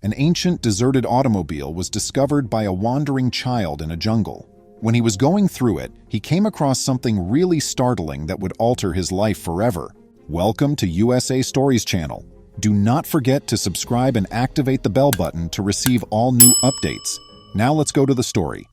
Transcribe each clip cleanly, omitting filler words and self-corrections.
An ancient, deserted automobile was discovered by a wandering child in a jungle. When he was going through it, he came across something really startling that would alter his life forever. Welcome to USA Stories channel. Do not forget to subscribe and activate the bell button to receive all new updates. Now let's go to the story.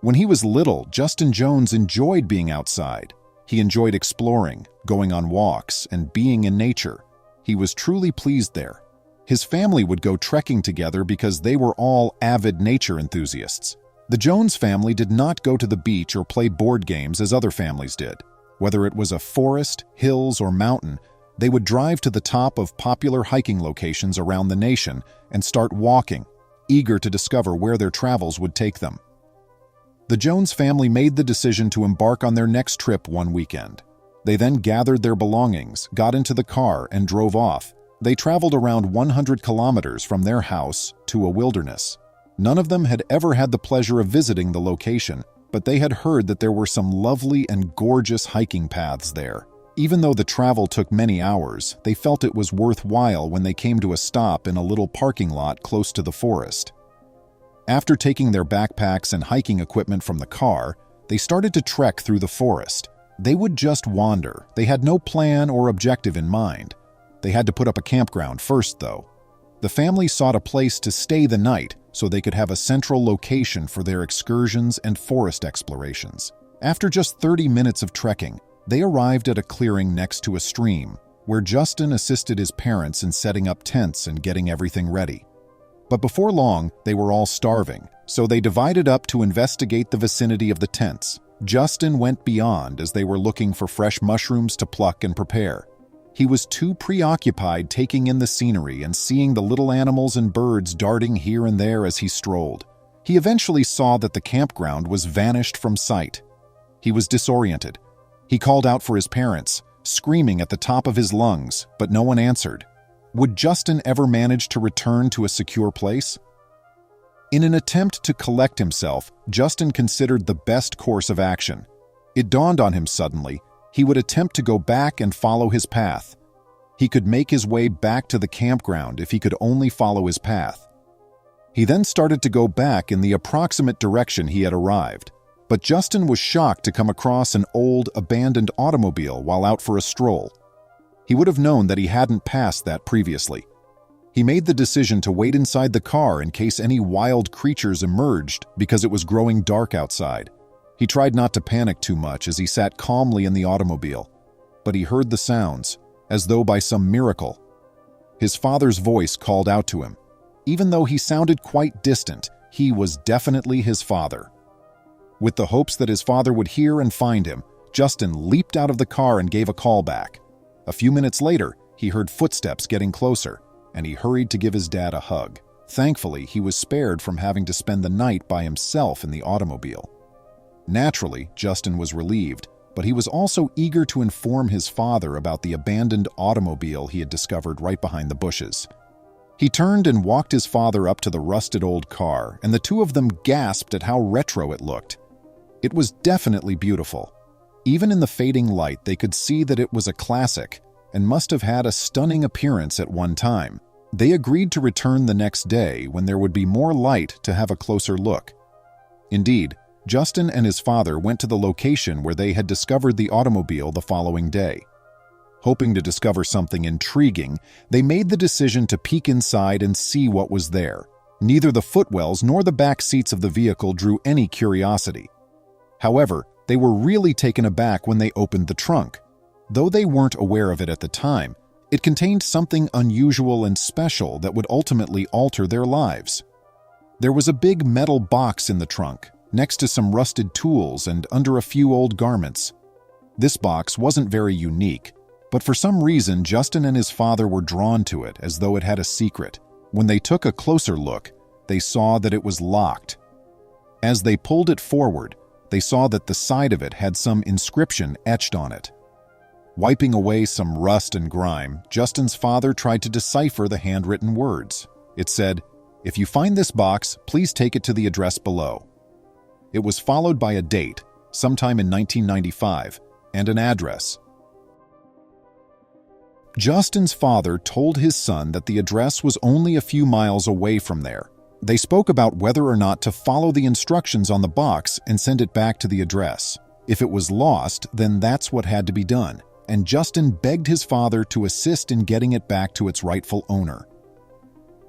When he was little, Justin Jones enjoyed being outside. He enjoyed exploring, going on walks, and being in nature. He was truly pleased there. His family would go trekking together because they were all avid nature enthusiasts. The Jones family did not go to the beach or play board games as other families did. Whether it was a forest, hills, or mountain, they would drive to the top of popular hiking locations around the nation and start walking, eager to discover where their travels would take them. The Jones family made the decision to embark on their next trip one weekend. They then gathered their belongings, got into the car, and drove off. They traveled around 100 kilometers from their house to a wilderness. None of them had ever had the pleasure of visiting the location, but they had heard that there were some lovely and gorgeous hiking paths there. Even though the travel took many hours, they felt it was worthwhile when they came to a stop in a little parking lot close to the forest. After taking their backpacks and hiking equipment from the car, they started to trek through the forest. They would just wander. They had no plan or objective in mind. They had to put up a campground first, though. The family sought a place to stay the night so they could have a central location for their excursions and forest explorations. After just 30 minutes of trekking, they arrived at a clearing next to a stream, where Justin assisted his parents in setting up tents and getting everything ready. But before long, they were all starving, so they divided up to investigate the vicinity of the tents. Justin went beyond as they were looking for fresh mushrooms to pluck and prepare. He was too preoccupied taking in the scenery and seeing the little animals and birds darting here and there as he strolled. He eventually saw that the campground was vanished from sight. He was disoriented. He called out for his parents, screaming at the top of his lungs, but no one answered. Would Justin ever manage to return to a secure place? In an attempt to collect himself, Justin considered the best course of action. It dawned on him suddenly. He would attempt to go back and follow his path. He could make his way back to the campground if he could only follow his path. He then started to go back in the approximate direction he had arrived. But Justin was shocked to come across an old, abandoned automobile while out for a stroll. He would have known that he hadn't passed that previously. He made the decision to wait inside the car in case any wild creatures emerged because it was growing dark outside. He tried not to panic too much as he sat calmly in the automobile, but he heard the sounds, as though by some miracle. His father's voice called out to him. Even though he sounded quite distant, he was definitely his father. With the hopes that his father would hear and find him, Justin leaped out of the car and gave a call back. A few minutes later, he heard footsteps getting closer, and he hurried to give his dad a hug. Thankfully, he was spared from having to spend the night by himself in the automobile. Naturally, Justin was relieved, but he was also eager to inform his father about the abandoned automobile he had discovered right behind the bushes. He turned and walked his father up to the rusted old car, and the two of them gasped at how retro it looked. It was definitely beautiful. Even in the fading light, they could see that it was a classic and must have had a stunning appearance at one time. They agreed to return the next day when there would be more light to have a closer look. Indeed, Justin and his father went to the location where they had discovered the automobile the following day. Hoping to discover something intriguing, they made the decision to peek inside and see what was there. Neither the footwells nor the back seats of the vehicle drew any curiosity. However, they were really taken aback when they opened the trunk. Though they weren't aware of it at the time, it contained something unusual and special that would ultimately alter their lives. There was a big metal box in the trunk, next to some rusted tools and under a few old garments. This box wasn't very unique, but for some reason Justin and his father were drawn to it as though it had a secret. When they took a closer look, they saw that it was locked. As they pulled it forward, they saw that the side of it had some inscription etched on it. Wiping away some rust and grime, Justin's father tried to decipher the handwritten words. It said, "If you find this box, please take it to the address below." It was followed by a date, sometime in 1995, and an address. Justin's father told his son that the address was only a few miles away from there. They spoke about whether or not to follow the instructions on the box and send it back to the address. If it was lost, then that's what had to be done, and Justin begged his father to assist in getting it back to its rightful owner.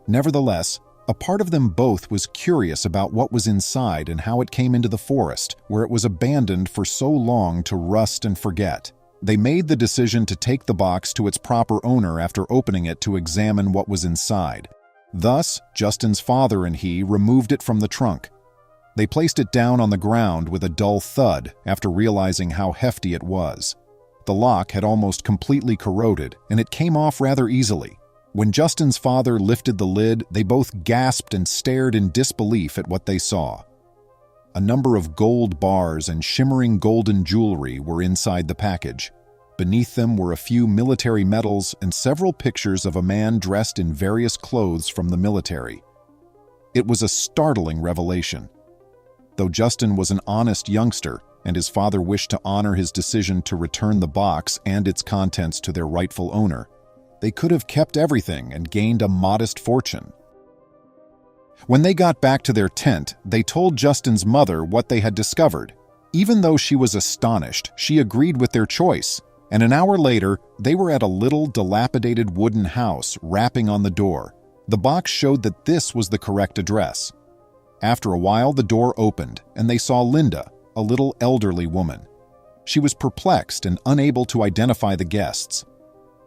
Nevertheless, a part of them both was curious about what was inside and how it came into the forest, where it was abandoned for so long to rust and forget. They made the decision to take the box to its proper owner after opening it to examine what was inside. Thus, Justin's father and he removed it from the trunk. They placed it down on the ground with a dull thud after realizing how hefty it was. The lock had almost completely corroded, and it came off rather easily. When Justin's father lifted the lid, they both gasped and stared in disbelief at what they saw. A number of gold bars and shimmering golden jewelry were inside the package. Beneath them were a few military medals and several pictures of a man dressed in various clothes from the military. It was a startling revelation. Though Justin was an honest youngster, and his father wished to honor his decision to return the box and its contents to their rightful owner, they could have kept everything and gained a modest fortune. When they got back to their tent, they told Justin's mother what they had discovered. Even though she was astonished, she agreed with their choice, and an hour later, they were at a little dilapidated wooden house rapping on the door. The box showed that this was the correct address. After a while, the door opened, and they saw Linda, a little elderly woman. She was perplexed and unable to identify the guests.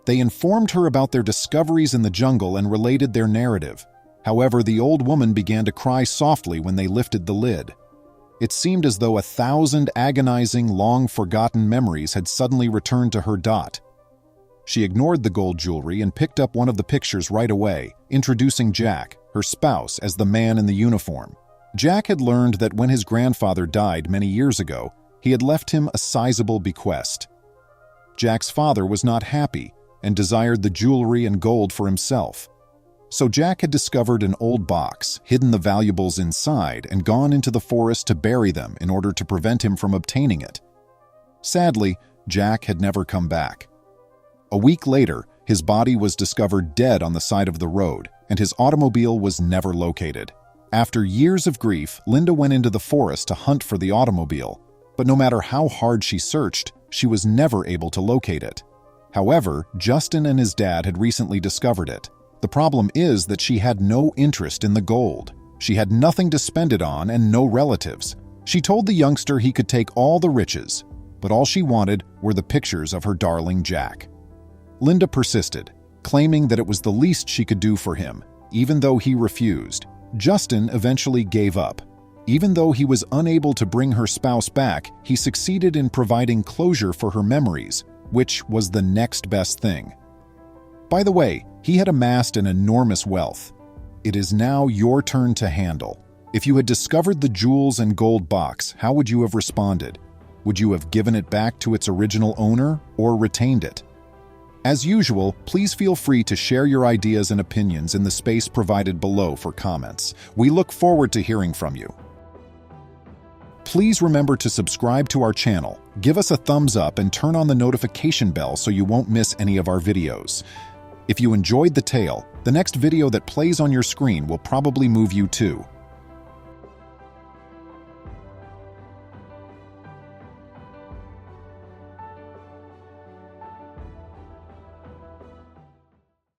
They informed her about their discoveries in the jungle and related their narrative. However, the old woman began to cry softly when they lifted the lid. It seemed as though 1,000 agonizing, long-forgotten memories had suddenly returned to her. She ignored the gold jewelry and picked up one of the pictures right away, introducing Jack, her spouse, as the man in the uniform. Jack had learned that when his grandfather died many years ago, he had left him a sizable bequest. Jack's father was not happy and desired the jewelry and gold for himself. So Jack had discovered an old box, hidden the valuables inside, and gone into the forest to bury them in order to prevent him from obtaining it. Sadly, Jack had never come back. A week later, his body was discovered dead on the side of the road, and his automobile was never located. After years of grief, Linda went into the forest to hunt for the automobile, but no matter how hard she searched, she was never able to locate it. However, Justin and his dad had recently discovered it. The problem is that she had no interest in the gold. She had nothing to spend it on and no relatives. She told the youngster he could take all the riches, but all she wanted were the pictures of her darling Jack. Linda persisted, claiming that it was the least she could do for him, even though he refused. Justin eventually gave up. Even though he was unable to bring her spouse back, he succeeded in providing closure for her memories, which was the next best thing. By the way, he had amassed an enormous wealth. It is now your turn to handle. If you had discovered the jewels and gold box, how would you have responded? Would you have given it back to its original owner or retained it? As usual, please feel free to share your ideas and opinions in the space provided below for comments. We look forward to hearing from you. Please remember to subscribe to our channel, give us a thumbs up, and turn on the notification bell so you won't miss any of our videos. If you enjoyed the tale, the next video that plays on your screen will probably move you too.